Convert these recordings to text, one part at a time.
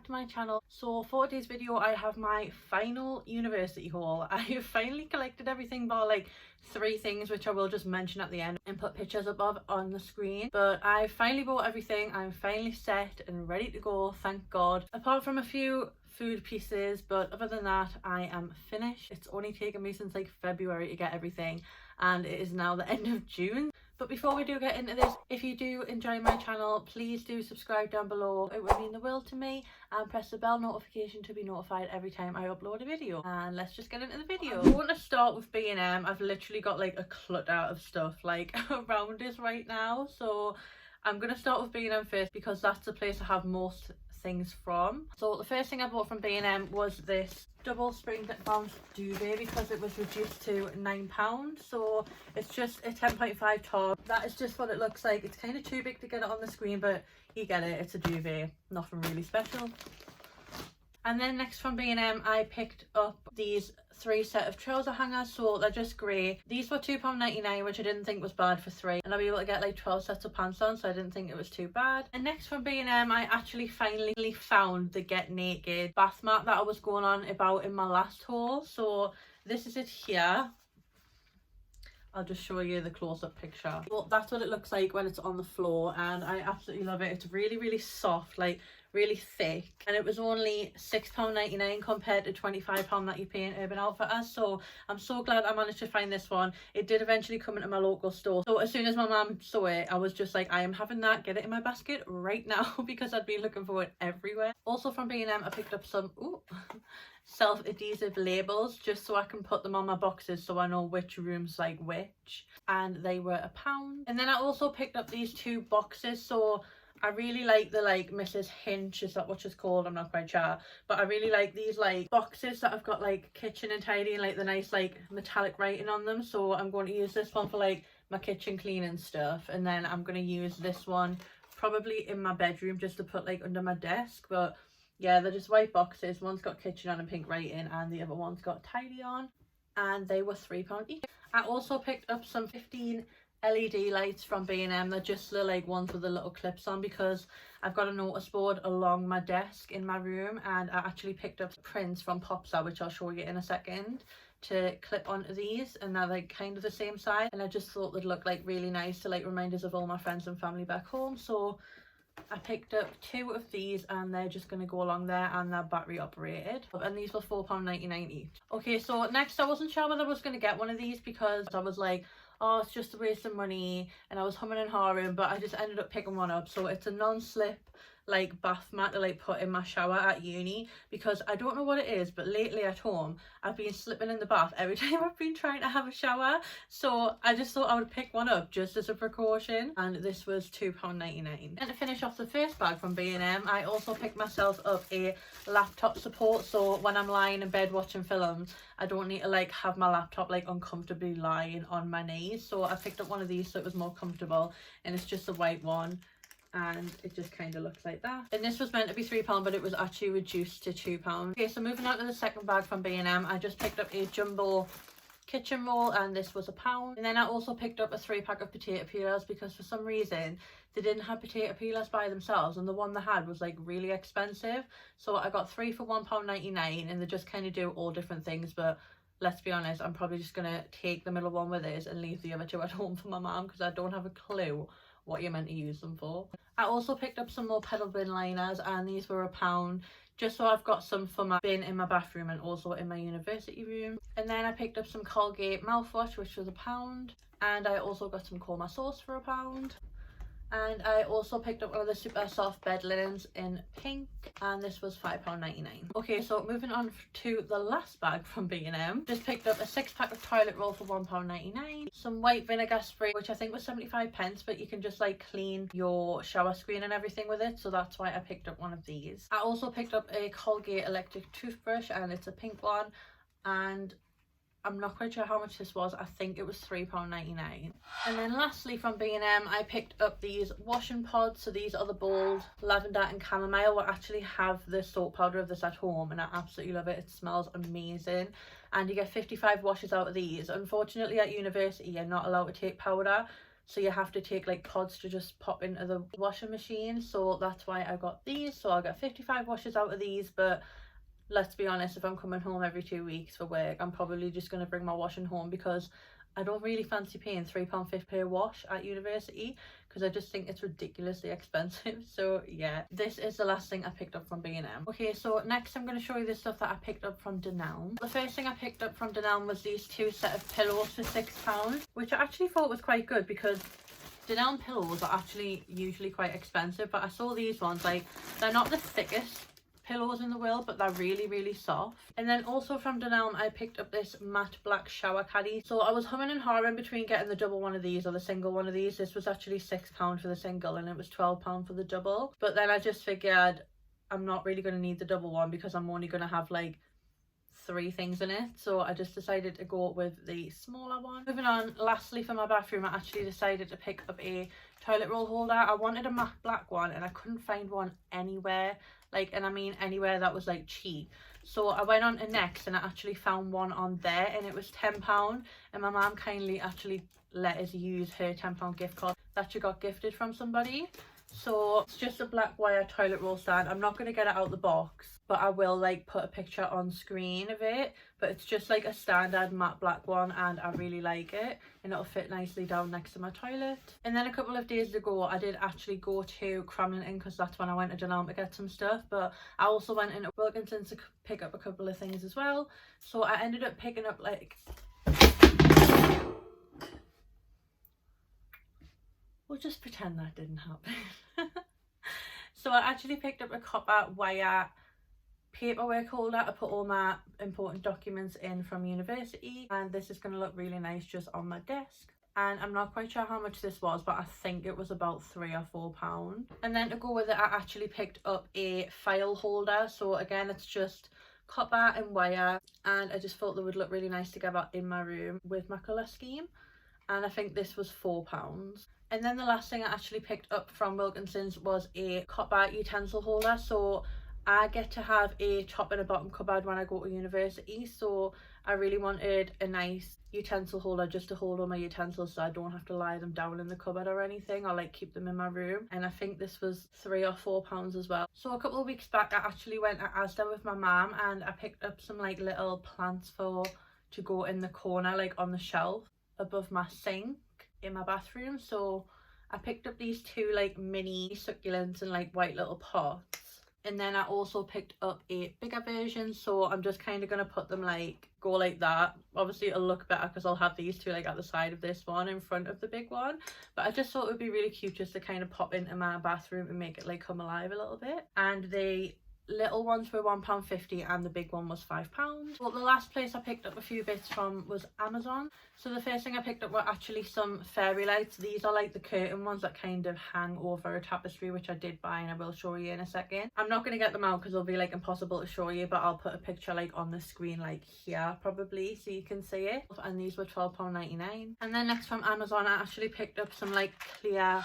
back to my channel. So for today's video I have my final university haul. I have finally collected everything but like 3 things, which I will just mention at the end and put pictures above on the screen. But I finally bought everything. I'm finally set and ready to go, thank God, apart from a few food pieces, but other than that I am finished. It's only taken me since like February to get everything and it is now the end of June. But before we do get into this, if you do enjoy my channel, please do subscribe down below. It would mean the world to me, and press the bell notification to be notified every time I upload a video. And let's just get into the video. I'm going to start with B&M. I've literally got like a clutter of stuff like around us right now, so I'm going to start with B&M first because that's the place I have most things from. So the first thing I bought from B&M was this double spring bounce duvet because it was reduced to £9. So it's just a 10.5 top. That is just what it looks like. It's kind of too big to get it on the screen, but you get it, it's a duvet, nothing really special. And then next from B&M I picked up these 3 set of trouser hangers. So they're just grey. These were £2.99, which I didn't think was bad for 3, and I'll be able to get like 12 sets of pants on, so I didn't think it was too bad. And next from B&M I actually finally found the Get Naked bath mat that I was going on about in my last haul. So this is it here. I'll just show you the close-up picture. Well, that's what it looks like when it's on the floor, and I absolutely love it. It's really soft, like really thick, and it was only £6.99 compared to £25 that you pay in Urban Outfitters. So I'm so glad I managed to find this one. It did eventually come into my local store, so as soon as my mum saw it I was just like, I am having that, get it in my basket right now because I'd been looking for it everywhere. Also from B&M I picked up some self-adhesive labels just so I can put them on my boxes so I know which room's like which, and they were £1. And then I also picked up these 2 boxes. So I really like the like Mrs. Hinch, is that what she's called? I'm not quite sure, but I really like these like boxes that have got like kitchen and tidy and like the nice like metallic writing on them. So I'm going to use this one for like my kitchen cleaning stuff, and then I'm going to use this one probably in my bedroom just to put like under my desk. But yeah, they're just white boxes. One's got kitchen on and pink writing, and the other one's got tidy on, and they were £3 each. I also picked up some 15 LED lights from B&M. They're just the like ones with the little clips on because I've got a notice board along my desk in my room, and I actually picked up prints from Popstar, which I'll show you in a second, to clip onto these, and they're like kind of the same size, and I just thought they'd look like really nice to like remind us of all my friends and family back home. So I picked up 2 of these, and they're just going to go along there, and they're battery operated, and these were £4.99 each. Okay, so next I wasn't sure whether I was going to get one of these because I was like, oh, it's just a waste of money, and I was humming and hawing, but I just ended up picking one up. So it's a non-slip like bath mat to like put in my shower at uni, because I don't know what it is, but lately at home I've been slipping in the bath every time I've been trying to have a shower. So I just thought I would pick one up just as a precaution, and this was £2.99. And to finish off the first bag from B&M, I also picked myself up a laptop support, so when I'm lying in bed watching films I don't need to like have my laptop like uncomfortably lying on my knees. So I picked up one of these so it was more comfortable, and it's just a white one, and it just kind of looks like that. And this was meant to be £3, but it was actually reduced to £2. Okay, so moving on to the second bag from B&M, I just picked up a jumbo kitchen roll, and this was £1. And then I also picked up a 3-pack of potato peelers because for some reason they didn't have potato peelers by themselves, and the one they had was like really expensive. So I got 3 for £1.99, and they just kind of do all different things. But let's be honest, I'm probably just gonna take the middle one with us and leave the other 2 at home for my mum because I don't have a clue what you're meant to use them for. I also picked up some more pedal bin liners, and these were £1, just so I've got some for my bin in my bathroom and also in my university room. And then I picked up some Colgate mouthwash, which was £1, and I also got some Coma sauce for £1. And I also picked up one of the super soft bed linens in pink, and this was £5.99. Okay, so moving on to the last bag from B&M. Just picked up a 6-pack of toilet roll for £1.99, some white vinegar spray, which I think was 75p, but you can just like clean your shower screen and everything with it, so that's why I picked up one of these. I also picked up a Colgate electric toothbrush, and it's a pink one, and I'm not quite sure how much this was. I think it was £3.99. And then lastly from B&M, I picked up these washing pods. So these are the bold lavender and chamomile. I actually have the soap powder of this at home, and I absolutely love it. It smells amazing, and you get 55 washes out of these. Unfortunately at university you're not allowed to take powder, so you have to take like pods to just pop into the washing machine. So that's why I got these. So I got 55 washes out of these, but let's be honest, if I'm coming home every 2 weeks for work, I'm probably just going to bring my washing home, because I don't really fancy paying £3.50 per wash at university, because I just think it's ridiculously expensive. So yeah, this is the last thing I picked up from B&M. Okay, so next I'm going to show you the stuff that I picked up from DENELM. The first thing I picked up from DENELM was these 2 set of pillows for £6, which I actually thought was quite good, because DENELM pillows are actually usually quite expensive, but I saw these ones, like, they're not the thickest pillows in the world, but they're really soft. And then also from DENELM I picked up this matte black shower caddy. So I was humming and hawing between getting the double one of these or the single one of these. This was actually £6 for the single and it was £12 for the double, but then I just figured I'm not really going to need the double one because I'm only going to have like 3 things in it, so I just decided to go with the smaller one. Moving on, lastly for my bathroom, I actually decided to pick up a toilet roll holder. I wanted a matte black one and I couldn't find one anywhere, like, and I mean anywhere that was like cheap. So I went on to Next and I actually found one on there and it was £10, and my mum kindly actually let us use her £10 gift card that she got gifted from somebody. So it's just a black wire toilet roll stand. I'm not going to get it out the box, but I will like put a picture on screen of it. But it's just like a standard matte black one and I really like it, and it'll fit nicely down next to my toilet. And then a couple of days ago I did actually go to Cramlington, because that's when I went to DENELM to get some stuff, but I also went into Wilkinson's to pick up a couple of things as well. So I ended up picking up like, we'll just pretend that didn't happen. So I actually picked up a copper wire paperwork holder to put all my important documents in from university, and this is going to look really nice just on my desk. And I'm not quite sure how much this was, but I think it was about £3 or £4. And then to go with it, I actually picked up a file holder. So again, it's just copper and wire, and I just thought they would look really nice together in my room with my colour scheme, and I think this was £4. And then the last thing I actually picked up from Wilkinson's was a copper utensil holder. So I get to have a top and a bottom cupboard when I go to university, so I really wanted a nice utensil holder just to hold all my utensils so I don't have to lie them down in the cupboard or anything, or like keep them in my room. And I think this was £3 or £4 as well. So a couple of weeks back I actually went to ASDA with my mum and I picked up some like little plants to go in the corner, like on the shelf above my sink in my bathroom. So I picked up these 2 like mini succulents in like white little pots. And then I also picked up a bigger version, so I'm just kind of going to put them like, go like that. Obviously it'll look better because I'll have these 2 like at the side of this one in front of the big one. But I just thought it would be really cute just to kind of pop into my bathroom and make it like come alive a little bit. And the little ones were £1.50 and the big one was £5. Well, the last place I picked up a few bits from was Amazon. So the first thing I picked up were actually some fairy lights. These are like the curtain ones that kind of hang over a tapestry, which I did buy and I will show you in a second. I'm not going to get them out because it'll be like impossible to show you, but I'll put a picture like on the screen like here probably so you can see it. And these were £12.99. And then next from Amazon I actually picked up some like clear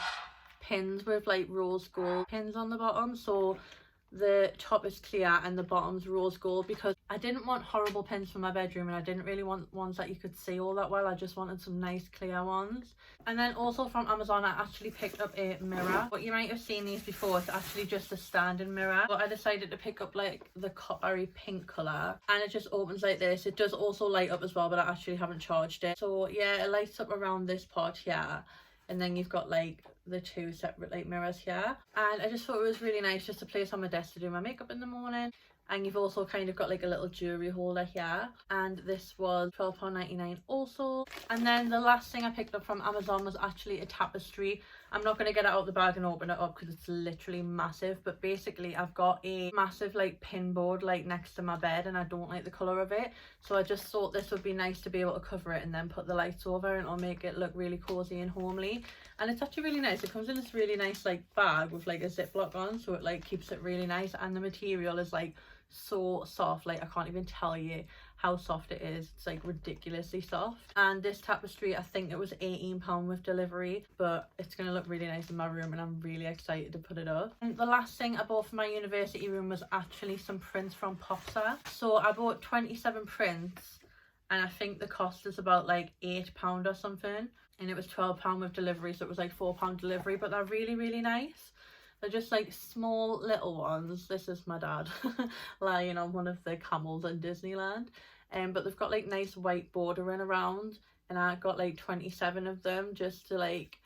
pins with like rose gold pins on the bottom. So the top is clear and the bottom's rose gold, because I didn't want horrible pins for my bedroom and I didn't really want ones that you could see all that well. I just wanted some nice clear ones. And then also from Amazon I actually picked up a mirror. But you might have seen these before, it's actually just a standing mirror, but I decided to pick up like the coppery pink colour, and it just opens like this. It does also light up as well, but I actually haven't charged it. So yeah, it lights up around this part here, and then you've got like the 2 separate like mirrors here, and I just thought it was really nice just to place on my desk to do my makeup in the morning. And you've also kind of got like a little jewelry holder here, and this was £12.99 also. And then the last thing I picked up from Amazon was actually a tapestry. I'm not going to get it out of the bag and open it up because it's literally massive, but basically I've got a massive like pin board like next to my bed and I don't like the colour of it, so I just thought this would be nice to be able to cover it and then put the lights over, and it'll make it look really cosy and homely. And it's actually really nice. It comes in this really nice like bag with like a ziplock on, so it like keeps it really nice, and the material is like so soft, like I can't even tell you how soft it is. It's like ridiculously soft. And this tapestry, I think it was £18 with delivery, but it's gonna look really nice in my room and I'm really excited to put it up. And the last thing I bought for my university room was actually some prints from Popsa. So I bought 27 prints and I think the cost is about like £8 or something. and it was £12 with delivery, so it was like £4 delivery, but they're really, really nice. They're just like small little ones. This is my dad lying on one of the camels in Disneyland. But they've got like nice white bordering around, and I got like 27 of them just to like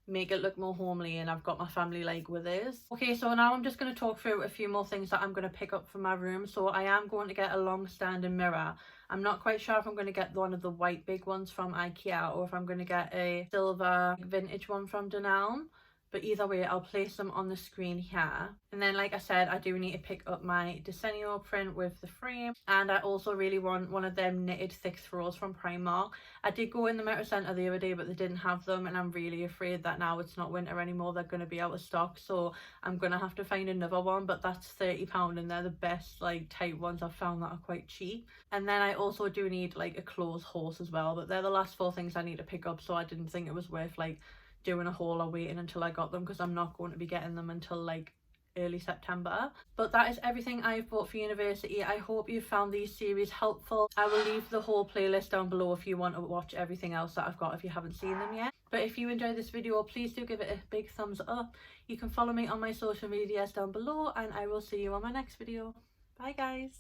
make it look more homely, and I've got my family like with this. Okay, so now I'm just going to talk through a few more things that I'm going to pick up for my room. So I am going to get a long standing mirror. I'm not quite sure if I'm going to get one of the white big ones from IKEA or if I'm going to get a silver vintage one from DENELM. But either way, I'll place them on the screen here. And then, like I said, I do need to pick up my Desenio print with the frame. And I also really want one of them knitted thick throws from Primark. I did go in the Metro Centre the other day, but they didn't have them. And I'm really afraid that now it's not winter anymore, they're going to be out of stock. So I'm going to have to find another one. But that's £30, and they're the best like tight ones I've found that are quite cheap. And then I also do need like a clothes horse as well. But they're the last 4 things I need to pick up. So I didn't think it was worth like doing a haul or waiting until I got them, because I'm not going to be getting them until like early September. But that is everything I've bought for university. I hope you found these series helpful. I will leave the whole playlist down below if you want to watch everything else that I've got if you haven't seen them yet. But if you enjoyed this video, please do give it a big thumbs up. You can follow me on my social medias down below, and I will see you on my next video. Bye guys.